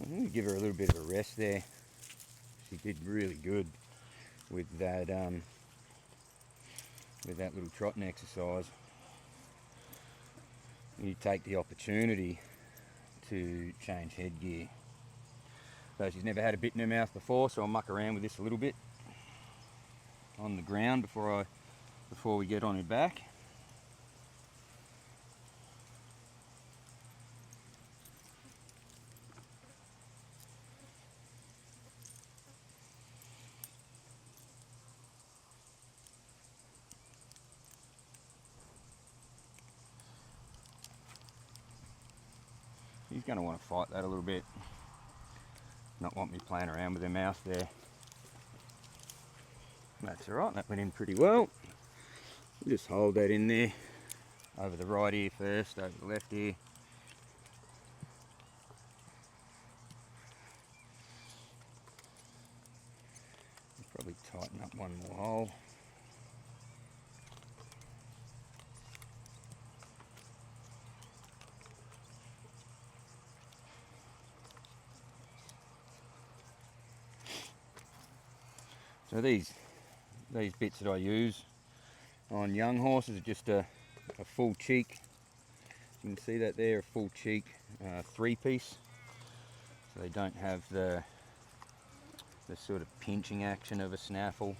I'm going to give her a little bit of a rest there. She did really good with that little trotting exercise. You take the opportunity to change headgear. So she's never had a bit in her mouth before, so I'll muck around with this a little bit on the ground before we get on her back. She's going to want to fight that a little bit. Not want me playing around with her mouth there. That's alright, that went in pretty well. Just hold that in there. Over the right ear first, over the left ear. Probably tighten up one more hole. So these bits that I use on young horses are just a full cheek. You can see that there, a full cheek 3-piece. So they don't have the sort of pinching action of a snaffle.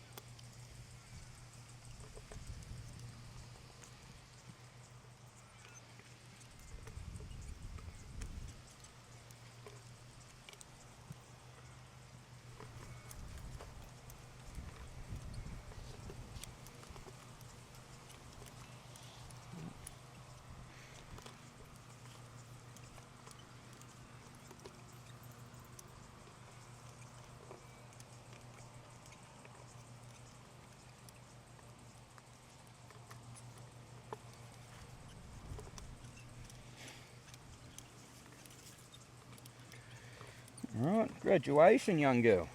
Alright, graduation, young girl.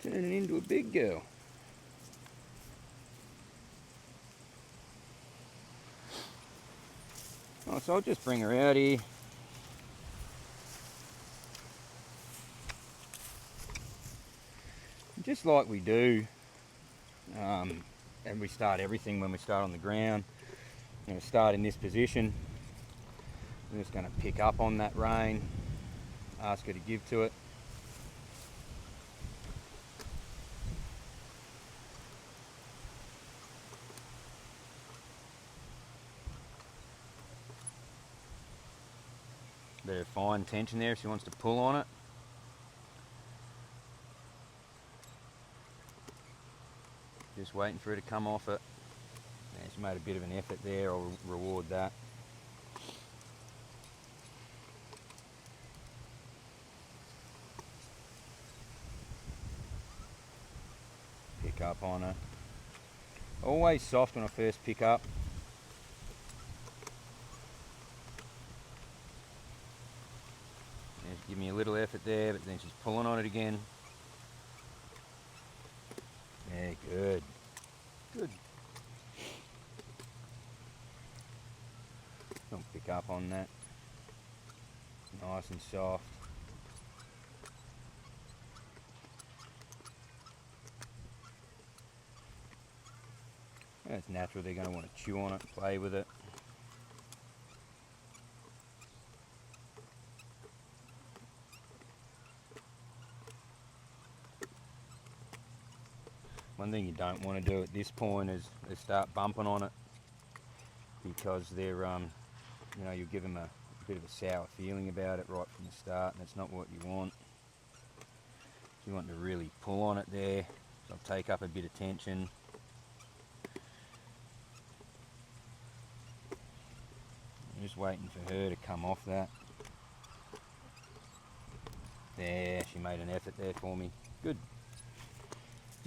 Turning into a big girl. Oh, so I'll just bring her out here. Just like we do, and we start everything when we start on the ground. I'm going to start in this position. I'm just going to pick up on that rein, ask her to give to it. Bit of fine tension there if she wants to pull on it. Just waiting for her to come off it. Yeah, she made a bit of an effort there, I'll reward that. Pick up on her. Always soft when I first pick up. Yeah, give me a little effort there, but then she's pulling on it again. Yeah, good. Good. Don't pick up on that. Nice and soft. It's natural, they're going to want to chew on it, play with it. One thing you don't want to do at this point is start bumping on it, because they're, you'll give them a bit of a sour feeling about it right from the start, and that's not what you want. You want to really pull on it there. So I'll take up a bit of tension. I'm just waiting for her to come off that. There, she made an effort there for me. Good.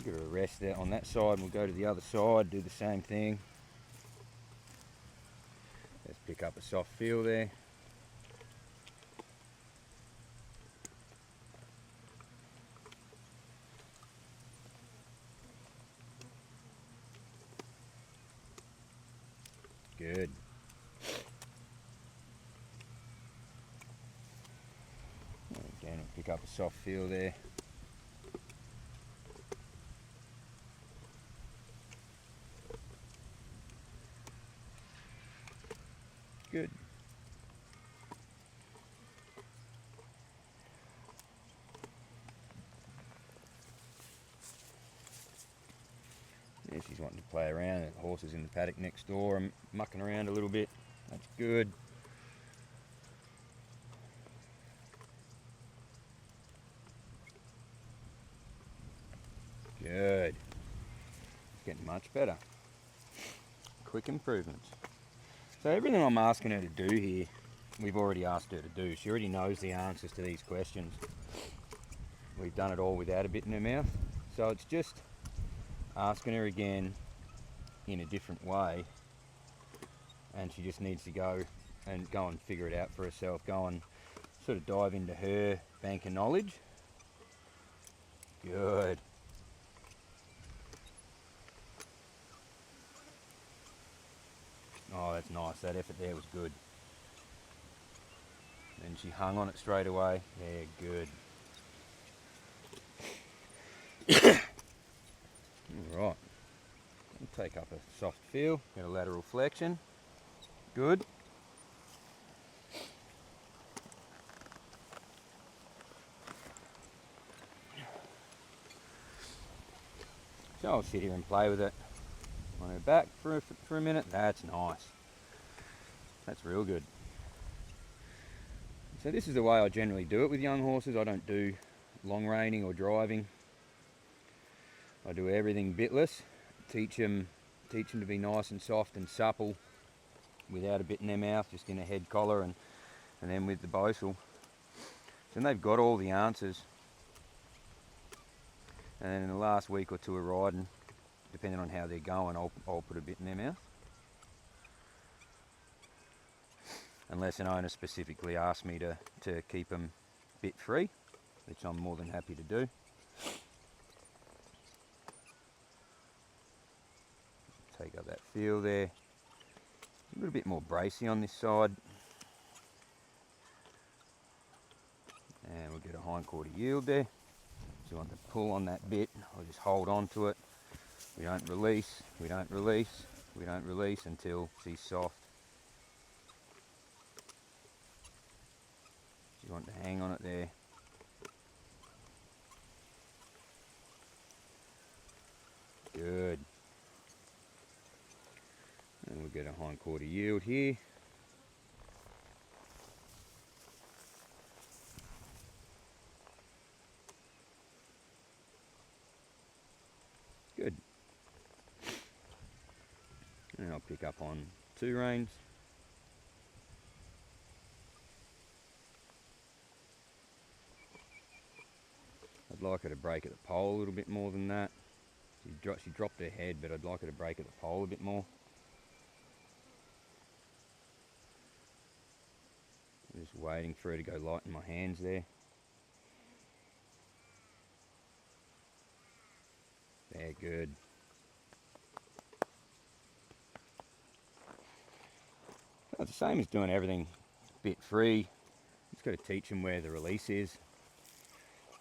Give her a rest there on that side, and we'll go to the other side, do the same thing. Let's pick up a soft feel there. Good. pick up a soft feel there. Good. Yeah, she's wanting to play around. The horse is in the paddock next door and mucking around a little bit. That's good. Good. It's getting much better. Quick improvements. So everything I'm asking her to do here, we've already asked her to do. She already knows the answers to these questions. We've done it all without a bit in her mouth. So it's just asking her again in a different way, and she just needs to go and figure it out for herself. Go and sort of dive into her bank of knowledge. Good. Oh, that's nice. That effort there was good. And she hung on it straight away. Yeah, good. Alright. Take up a soft feel, get a lateral flexion. Good. So I'll sit here and play with it on her back for a minute. That's nice. That's real good. So this is the way I generally do it with young horses. I don't do long reining or driving. I do everything bitless. Teach them to be nice and soft and supple without a bit in their mouth, just in a head collar and then with the Boesel. So they've got all the answers. And then in the last week or two of riding, depending on how they're going, I'll put a bit in their mouth. Unless an owner specifically asks me to keep them bit free, which I'm more than happy to do. Take up that feel there. A little bit more bracy on this side. And we'll get a hindquarter yield there. So you want to pull on that bit, or just hold on to it. We don't release, we don't release, we don't release until she's soft. You want to hang on it there. Good. And we'll get a hindquarter yield here. Good. And I'll pick up on 2 reins. I'd like her to break at the pole a little bit more than that. She dropped her head, but I'd like her to break at the pole a bit more. I'm just waiting for her to go light in my hands there. They're good. So it's the same as doing everything bit free. Just got to teach them where the release is.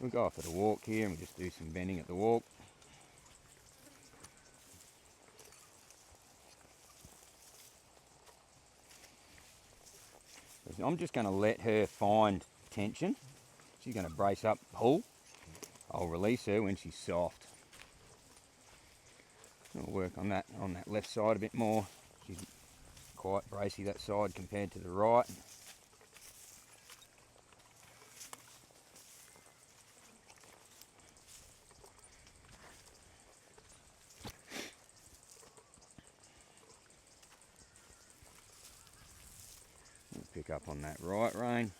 We'll go off at a walk here and we'll just do some bending at the walk. I'm just going to let her find tension. She's going to brace up, pull. I'll release her when she's soft. I'll work on that left side a bit more. She's quite bracy that side compared to the right. I'll pick up on that right rein.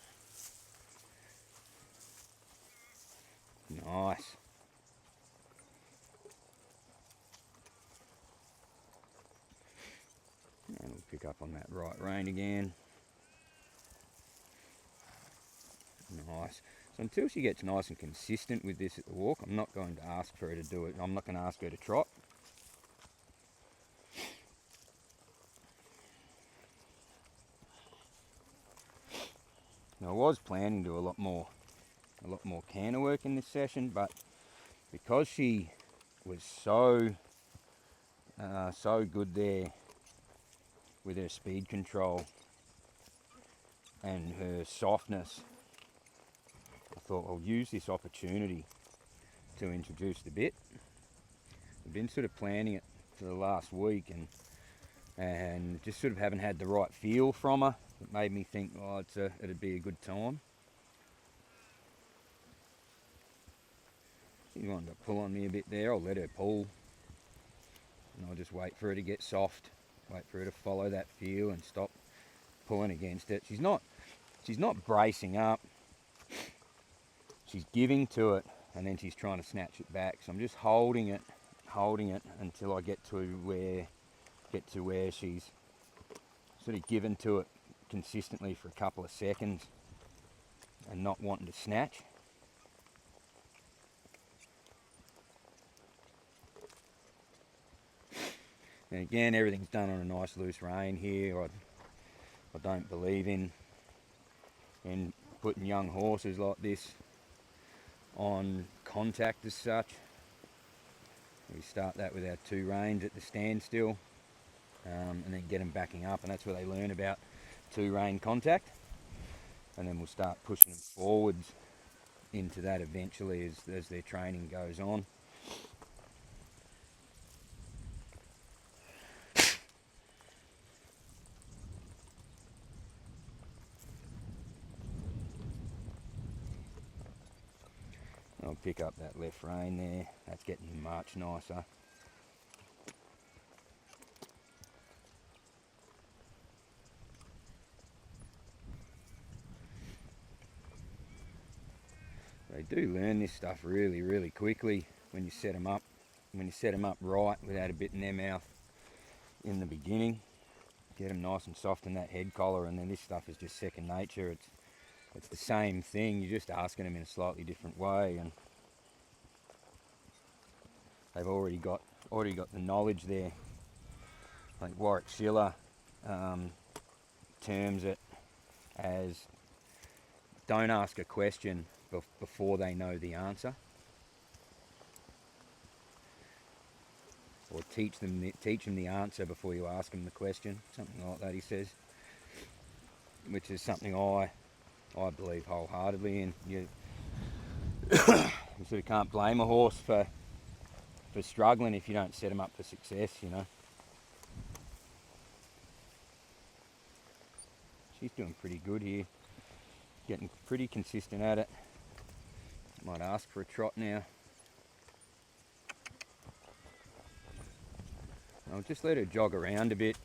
Nice. And we'll pick up on that right rein again. Nice. So until she gets nice and consistent with this at the walk, I'm not going to ask for her to do it. I'm not going to ask her to trot. Now I was planning to do a lot more a lot more canter work in this session, but because she was so good there with her speed control and her softness, I thought I'll use this opportunity to introduce the bit. I've been sort of planning it for the last week and just sort of haven't had the right feel from her. It made me think, oh, it'd be a good time. She's wanting to pull on me a bit there. I'll let her pull, and I'll just wait for her to get soft. Wait for her to follow that feel and stop pulling against it. She's not bracing up. She's giving to it, and then she's trying to snatch it back. So I'm just holding it until I get to where she's sort of given to it consistently for a couple of seconds and not wanting to snatch. And again, everything's done on a nice loose rein here. I don't believe in putting young horses like this on contact as such. We start that with our 2 reins at the standstill, and then get them backing up, and that's where they learn about 2 rein contact. And then we'll start pushing them forwards into that eventually as their training goes on. I'll pick up that left rein there. That's getting much nicer. They do learn this stuff really, really quickly when you set them up. When you set them up right without a bit in their mouth in the beginning. Get them nice and soft in that head collar, and then this stuff is just second nature. It's the same thing. You're just asking them in a slightly different way, and they've already got the knowledge there. Like Warwick Schiller terms it as don't ask a question before they know the answer, or teach them the answer before you ask them the question. Something like that, he says, which is something I believe wholeheartedly in. You sort of can't blame a horse for struggling if you don't set them up for success, you know. She's doing pretty good here, getting pretty consistent at it. Might ask for a trot now. I'll just let her jog around a bit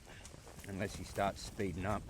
unless she starts speeding up.